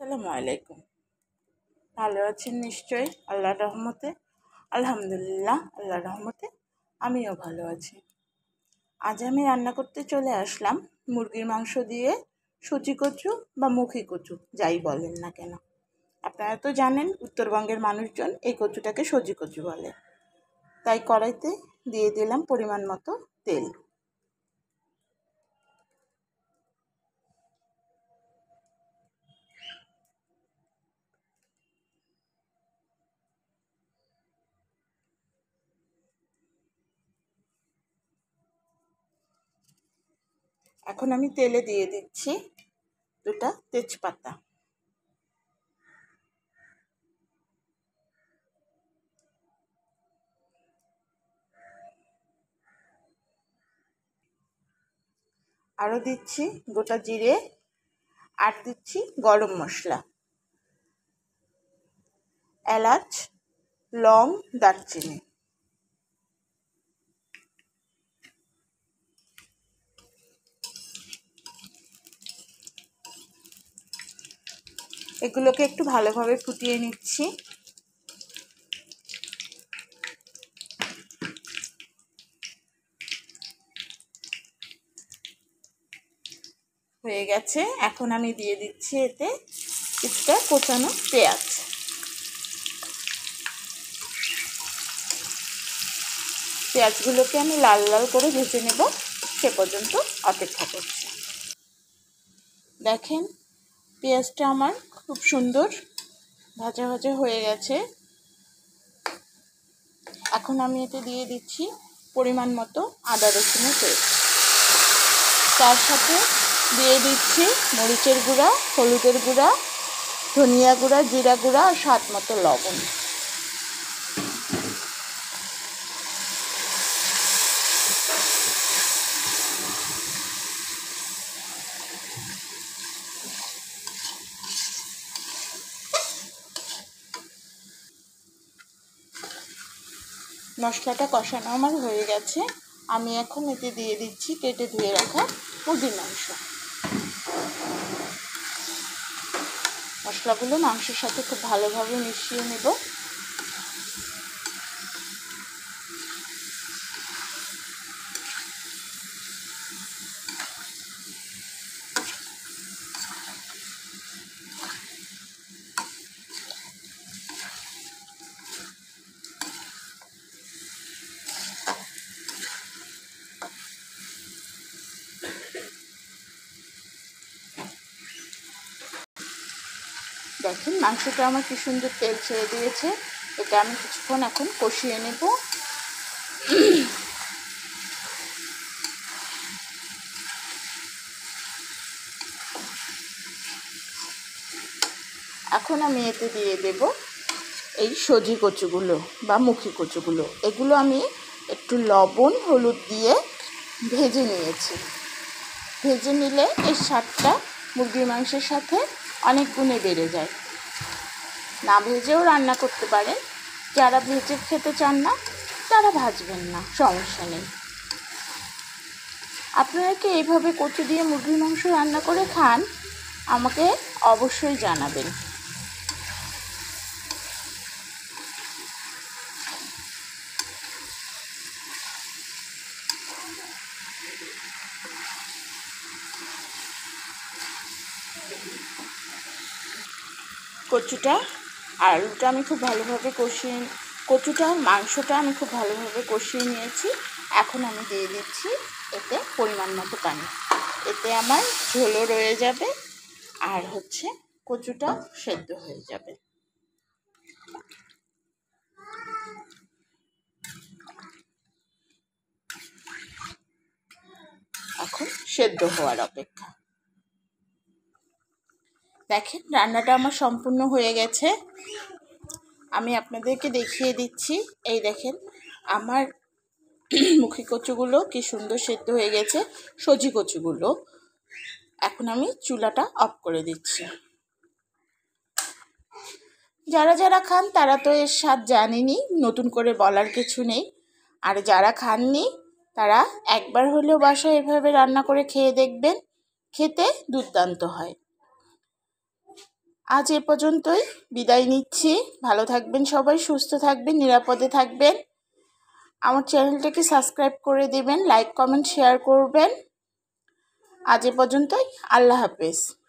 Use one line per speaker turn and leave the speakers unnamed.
আসসালামু আলাইকুম। ভালো আছেন নিশ্চয়ই আল্লাহর রহমতে। আলহামদুলিল্লাহ, আল্লাহর রহমতে আমিও ভালো আছি। আজ আমি রান্না করতে চলে আসলাম মুরগির মাংস দিয়ে সূচি কচু বা মুখী কচু, যাই বলেন না কেন। আপনারা তো জানেন উত্তরবঙ্গের মানুষজন এই কচুটাকে সজি কচু বলে। তাই কড়াইতে দিয়ে দিলাম পরিমাণ মতো তেল। এখন আমি তেলে দিয়ে দিচ্ছি 2টা তেজপাতা। আরও দিচ্ছি গোটা জিরে, আর দিচ্ছি গরম মশলা, এলাচ, লং, দারচিনি। এগুলোকে একটু ভালোভাবে ফুটিয়ে নিচ্ছি। হয়ে গেছে। এখন আমি দিয়ে দিচ্ছি এতে কিছুটা কোচানো পেঁয়াজ। পেঁয়াজগুলোকে আমি লাল লাল করে ভেজে নেব, সে পর্যন্ত অপেক্ষা করছি। দেখেন পেঁয়াজটা আমার খুব সুন্দর ভাজা ভাজা হয়ে গেছে। এখন আমি এতে দিয়ে দিচ্ছি পরিমাণ মতো আদা রসুনের পেস্ট। তার সাথে দিয়ে দিচ্ছি মরিচের গুঁড়া, হলুদের গুঁড়া, ধনিয়া গুঁড়া, জিরা গুঁড়া আর স্বাদ মতো লবণ। মশলাটা কষানো আমার হয়ে গেছে। আমি এখন এতে দিয়ে দিচ্ছি কেটে ধুয়ে রাখা মুরগির মাংস। মশলাগুলো মাংসের সাথে খুব ভালোভাবে মিশিয়ে নেব। দেখেন মাংসটা আমার কি সুন্দর তেল ছেড়ে দিয়েছে। এটা আমি কিছুক্ষণ এখন কষিয়ে নেব। এখন আমি এতে দিয়ে দেব এই সজি কচুগুলো বা মুখী কচুগুলো। এগুলো আমি একটু লবণ হলুদ দিয়ে ভেজে নিয়েছি। ভেজে নিলে এর স্বাদটা মুরগির মাংসের সাথে অনেক গুণে বেড়ে যায়। না ভেজেও রান্না করতে পারেন। যারা ভেজে খেতে চান না তারা ভাজবেন না, সমস্যা নেই। আপনারা কি এইভাবে কচু দিয়ে মুরগির মাংস রান্না করে খান? আমাকে অবশ্যই জানাবেন। কচুটা আর আলুটা আমি খুব ভালোভাবে কচুটা আর মাংসটা আমি খুব ভালোভাবে কষিয়ে নিয়েছি। এখন আমি দিয়ে দিচ্ছি এতে পরিমাণ মতো পানি। এতে আমার ঝোলও রয়ে যাবে আর কচুটা সেদ্ধ হয়ে যাবে। এখন সেদ্ধ হওয়ার অপেক্ষা। দেখেন রান্নাটা আমার সম্পূর্ণ হয়ে গেছে। আমি আপনাদেরকে দেখিয়ে দিচ্ছি। এই দেখেন আমার মুখী কচুগুলো কি সুন্দর সেদ্ধ হয়ে গেছে, সজি কচুগুলো। এখন আমি চুলাটা অফ করে দিচ্ছি। যারা যারা খান তারা তো এর স্বাদ জানেনই, নতুন করে বলার কিছু নেই। আর যারা খাননি তারা একবার হলেও বাসায় এভাবে রান্না করে খেয়ে দেখবেন, খেতে দুর্দান্ত হয়। আজ এ পর্যন্তই, বিদায় নিচ্ছি। ভালো থাকবেন সবাই, সুস্থ থাকবেন, নিরাপদে থাকবেন। আমার চ্যানেলটাকে সাবস্ক্রাইব করে দেবেন, লাইক কমেন্ট শেয়ার করবেন। আজ এ পর্যন্তই, আল্লাহ হাফেজ।